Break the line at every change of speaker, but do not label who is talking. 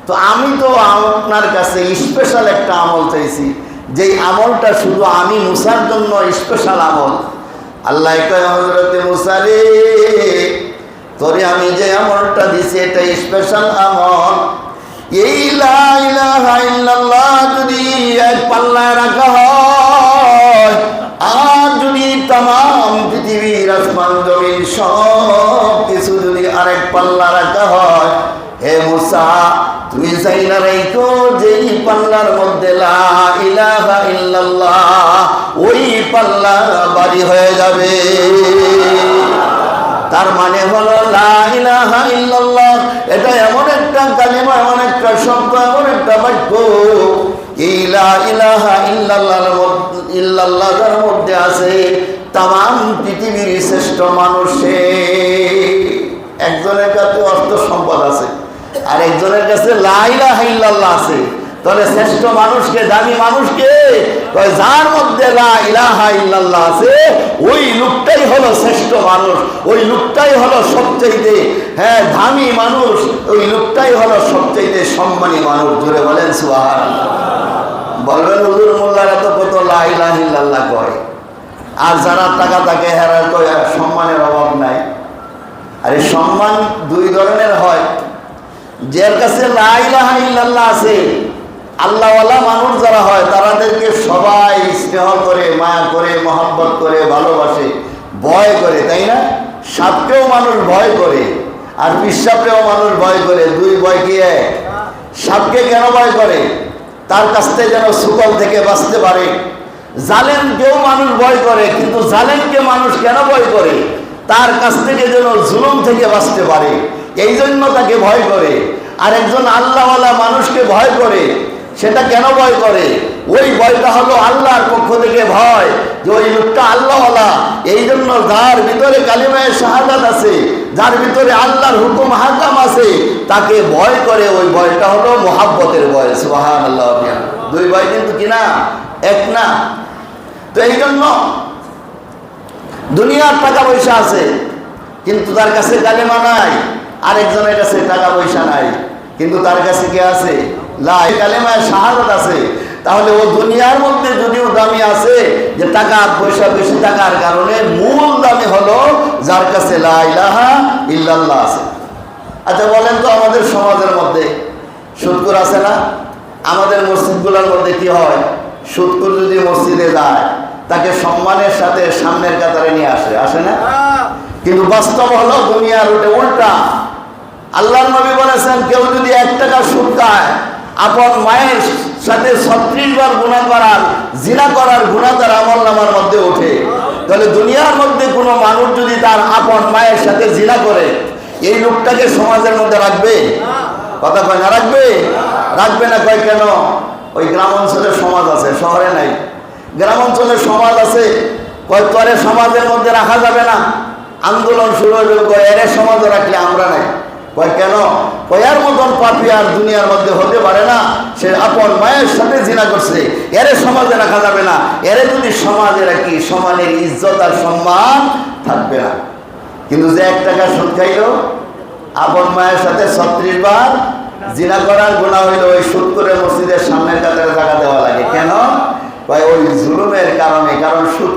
তো আমি তো আপনার কাছে স্পেশাল একটা আমল চাইছি, যেই আমলটা শুধু আমি মুসার জন্য স্পেশাল আমল। আল্লাহ কয়, হযরতে মুসা রে, তোরে আমি যে আমলটা দিছি এটা স্পেশাল আমল। এই লা ইলাহা ইল্লাল্লাহ যদি এক পাল্লায় রাখা হয়, আর যদি তামাম পৃথিবীর আসমান জমিন সব কিছু যদি আরেক পাল্লা রাখা হয়, হে মুসা তুমি চাই না রাইখো যেই পাল্লার মধ্যে লা ইলাহা ইল্লাল্লাহ, ওই পাল্লা বাড়ি হয়ে যাবে। তার মানে হলো লা ইলাহা ইল্লাল্লাহ এটা এমন একটা কালিমা, এমন একটা শব্দ, এমন একটা বাক্য, এই লা ইলাহা ইল্লাল্লাহর মধ্যে আছে তামাম পৃথিবীর শ্রেষ্ঠ মানুষে। একজনের কাছে অর্থ সম্পদ আছে, আর একজনের কাছে লা ইলাহা ইল্লাল্লাহ আছে। তাহলে শ্রেষ্ঠ মানুষকে, দামি মানুষকে, যার মধ্যে লা ইলাহা ইল্লাল্লাহ আছে ওই লোকটাই হলো শ্রেষ্ঠ মানুষ, ওই লোকটাই হলো সবচেয়ে দামি মানুষ, ওই লোকটাই হলো সবচেয়ে সম্মানী মানুষ। জোরে বলেন সুবহানাল্লাহ। বলবেন হুজুর মোল্লারা তো কত লা ইলাহা ইল্লাল্লাহ করে, আর যারা টাকা থাকে হেরা তো সম্মানের অভাব নাই। আরে সম্মান দুই ধরনের হয়, যার কাছে লা ইলাহা ইল্লাল্লাহ আছে, আল্লাহওয়ালা মানুষ যারা হয় তাদেরকে সবাই স্নেহ করে, মায়া করে, মহব্বত করে, ভালোবাসে, ভয় করে, তাই না? সাপকেও মানুষ ভয় করে, আর পিসাবকেও মানুষ ভয় করে। দুই ভয় কি এক? সাপকে কেন ভয় করে? তার কাছ থেকে যেন শুকল থেকে বাঁচতে পারে। জালেমকেও মানুষ ভয় করে, কিন্তু জালেমকে মানুষ কেন ভয় করে? তার কাছ থেকে যেন জুলুম থেকে বাঁচতে পারে, এই জন্য তাকে ভয় করে। আর একজন আল্লাহওয়ালা মানুষকে ভয় করে, সেটা কেন ভয় করে? ওই ভয়টা হলো আল্লাহর পক্ষ থেকে ভয়, যে ওই লোকটা আল্লাহওয়ালা, এই জন্য যার ভিতরে কালিমায়ে শাহাদাত আছে, যার ভিতরে আল্লাহর হুকুম হাকাম আছে, তাকে ভয় করে। ওই ভয়টা হলো মুহাব্বতের ভয়। সুবহানাল্লাহ। দুই ভয় কিন্তু কিনা এক না। তো এই জন্য দুনিয়ার টাকা পয়সা আছে কিন্তু তার কাছে কালেমা নাই, আরেকজনের কাছে টাকা পয়সা নাই কিন্তু তার কাছে কি আছে? লা কালেমায়ে শাহাদাত আছে। তাহলে ও দুনিয়ার মধ্যে যদিও দামি আছে, যে টাকা পয়সা বেশি থাকার কারণে মূল দামি হলো যার কাছে লা ইলাহা ইল্লাল্লাহ আছে। আচ্ছা বলেন তো, আমাদের সমাজের মধ্যে সুদখোর আছে না? আমাদের মসজিদগুলোর মধ্যে কি হয়? সুদখোর যদি মসজিদে যায় তাকে সম্মানের সাথে সামনের কাতারে নিয়ে আসে না? কিন্তু বাস্তব হলো দুনিয়ার উল্টা। আল্লাহর নবী বলেছেন, কেউ যদি 1 টাকা সুদ খায়, আপন মায়ের সাথে 36 বার গুনাহ করার, জিনা করার গুনাহ তার আমলনামার মধ্যে ওঠে। তাহলে দুনিয়ার মধ্যে কোনো মানুষ যদি তার আপন মায়ের সাথে জিনা করে, এই লোকটাকে সমাজের মধ্যে রাখবে? কথা কয় না রাখবে? রাখবে না। কয় কেন? ওই গ্রাম অঞ্চলের সমাজ আছে, শহরে নাই। গ্রাম অঞ্চলের সমাজ আছে, কয় তোরে সমাজের মধ্যে রাখা যাবে না। আন্দোলন শুরু হয়ে যাবে, কয় এরে সমাজে রাখলে আমরা নাই। কয় কেন? কয়ার মতন পাপী আর দুনিয়ার মধ্যে হতে পারে না। সে আপন মায়ের সাথে জিনা করছে, এরে সমাজে রাখা যাবে না। এরে যদি সমাজে রাখি, সমানের ইজ্জত আর সম্মান থাকবে না। কিন্তু যে 1 টাকা সুদ খাইলো, আপন মায়ের সাথে 36 বার জিনা করার গুনাহ হইলো, ওই সুদ করে মসজিদের সামনের কাতারে জায়গা দেওয়া লাগে। কেন? কয় ওই জুলুমের কারণে। কারণ সুদ